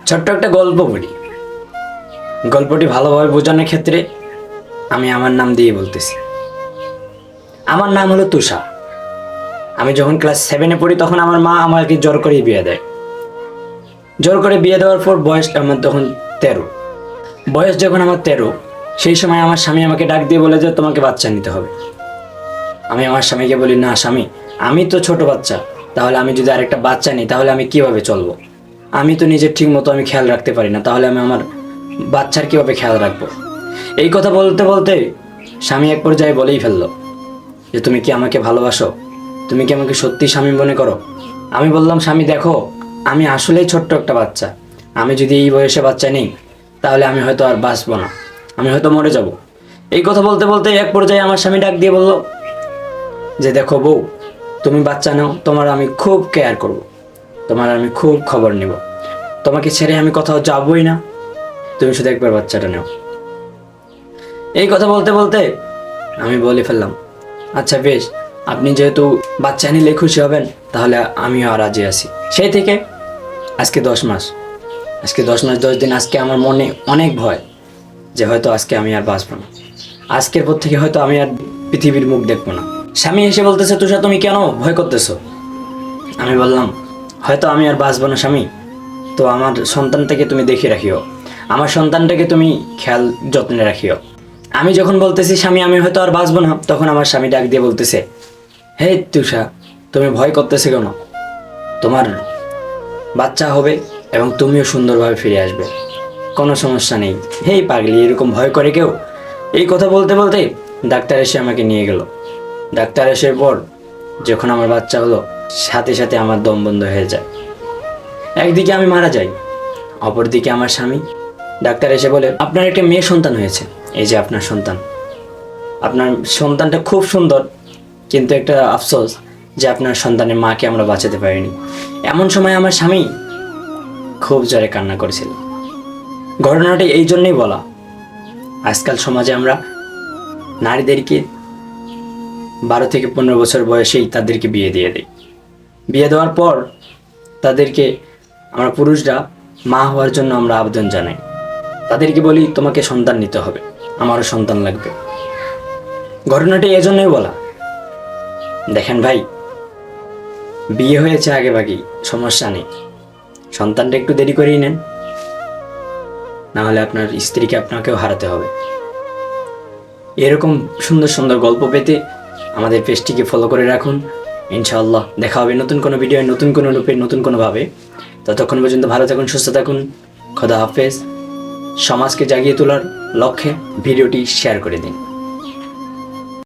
ছোট্ট একটা গল্প বলি। গল্পটি ভালোভাবে বোঝানোর ক্ষেত্রে আমি আমার নাম দিয়ে বলতেছি। আমার নাম হলো তুষা। আমি যখন ক্লাস 7-এ পড়ি তখন আমার মা আমাকে জোর করে বিয়ে দেয়। জোর করে বিয়ে দেওয়ার পর বয়স আমার তখন 13। বয়স যখন আমার 13, সেই সময় আমার স্বামী আমাকে ডাক দিয়ে বলে যে তোমাকে বাচ্চা নিতে হবে। আমি আমার স্বামীকে বলি, না স্বামী, আমি তো ছোট বাচ্চা, তাহলে আমি যদি আরেকটা বাচ্চা নিই তাহলে আমি কিভাবে চলবো? আমি তো নিজের ঠিক মতো আমি খেয়াল রাখতে পারি না, তাহলে আমি আমার বাচ্চার কিভাবে খেয়াল রাখবো? এই কথা বলতে বলতে স্বামী এক পর্যায়ে বলেই ফেললো যে তুমি কি আমাকে ভালোবাসো? তুমি কি আমাকে সত্যি স্বামী মনে করো? আমি বললাম, স্বামী দেখো, আমি আসলেই ছোট্ট একটা বাচ্চা। আমি যদি এই বয়সে বাচ্চা নিই তাহলে আমি হয়তো আর বাঁচবো না, আমি হয়তো মরে যাব। এই কথা বলতে বলতে এক পর্যায়ে আমার স্বামী ডাক দিয়ে বলল যে দেখো বউ, তুমি বাচ্চা নাও, তোমার আমি খুব কেয়ার করব, তোমার আমি খুব খবর নিব, তোমাকে ছেড়ে আমি কোথাও যাবই না, তুমি শুধু একবার বাচ্চাটা নাও। এই কথা বলতে বলতে আমি বলে ফেললাম, আচ্ছা বেশ, আপনি যেহেতু বাচ্চা নিলে খুশি হবেন তাহলে আমিও রাজি আছি। সেই থেকে আজকে 10 মাস, আজকে 10 মাস 10 দিন, আজকে আমার মনে অনেক ভয় যে হয়তো আজকে আমি আর বাঁচবো না, আজকের পর থেকে হয়তো আমি আর পৃথিবীর মুখ দেখবো না। স্বামী এসে বলতেছে, তুষা তুমি কেন ভয় করতেছো? আমি বললাম, হয়তো আমি আর বাঁচবো না স্বামী, তো আমার সন্তানটাকে তুমি দেখে রাখিও, আমার সন্তানটাকে তুমি খেয়াল যত্নে রাখিও। আমি যখন বলতেছি স্বামী আমি হয়তো আর বাঁচবো না, তখন আমার স্বামী ডাক দিয়ে বলতেছে, হে তুষা, তুমি ভয় করতেছো কেন? তোমার বাচ্চা হবে এবং তুমিও সুন্দরভাবে ফিরে আসবে, কোনো সমস্যা নেই। হেই পাগলি, এরকম ভয় করে কেউ? এই কথা বলতে বলতে ডাক্তার এসে আমাকে নিয়ে গেল। ডাক্তার এসে পর যখন আমার বাচ্চা হলো, সাথে সাথে আমার দম বন্ধ হয়ে যায়। একদিকে আমি মারা যাই, অপরদিকে আমার স্বামী। ডাক্তার এসে বলে, আপনার একটা মেয়ে সন্তান হয়েছে, এই যে আপনার সন্তান। আপনার সন্তানটা খুব সুন্দর, কিন্তু একটা আফসোস যে আপনার সন্তানের মাকে আমরা বাঁচাতে পারিনি। এমন সময় আমার স্বামী খুব জোরে কান্না করেছিল। ঘটনাটি এই জন্যই বলা, আজকাল সমাজে আমরা নারীদেরকে 12 থেকে 15 বছর বয়সেই তাদেরকে বিয়ে দিয়ে দিই। বিয়ে দেওয়ার পর তাদেরকে আমরা পুরুষরা মা হওয়ার জন্য আমরা আবেদন জানাই। তাদেরকে বলি তোমাকে সন্তান নিতে হবে, আমারও সন্তান লাগবে। ঘটনাটি এজন্যই বলা, দেখেন ভাই, বিয়ে হয়েছে আগে ভাগেই, সমস্যা নেই, সন্তানটা একটু দেরি করেই নেন, না হলে আপনার স্ত্রীকে আপনাকেও হারাতে হবে। এরকম সুন্দর সুন্দর গল্প পেতে আমাদের পেজটিকে ফলো করে রাখুন। ইনশাআল্লাহ দেখা হবে নতুন কোনো ভিডিও, নতুন কোনো রূপে, নতুন কোনোভাবে। ততক্ষণ পর্যন্ত ভালো থাকুন, সুস্থ থাকুন। খোদা হাফেজ। সমাজকে জাগিয়ে তোলার লক্ষ্যে ভিডিওটি শেয়ার করে দিন।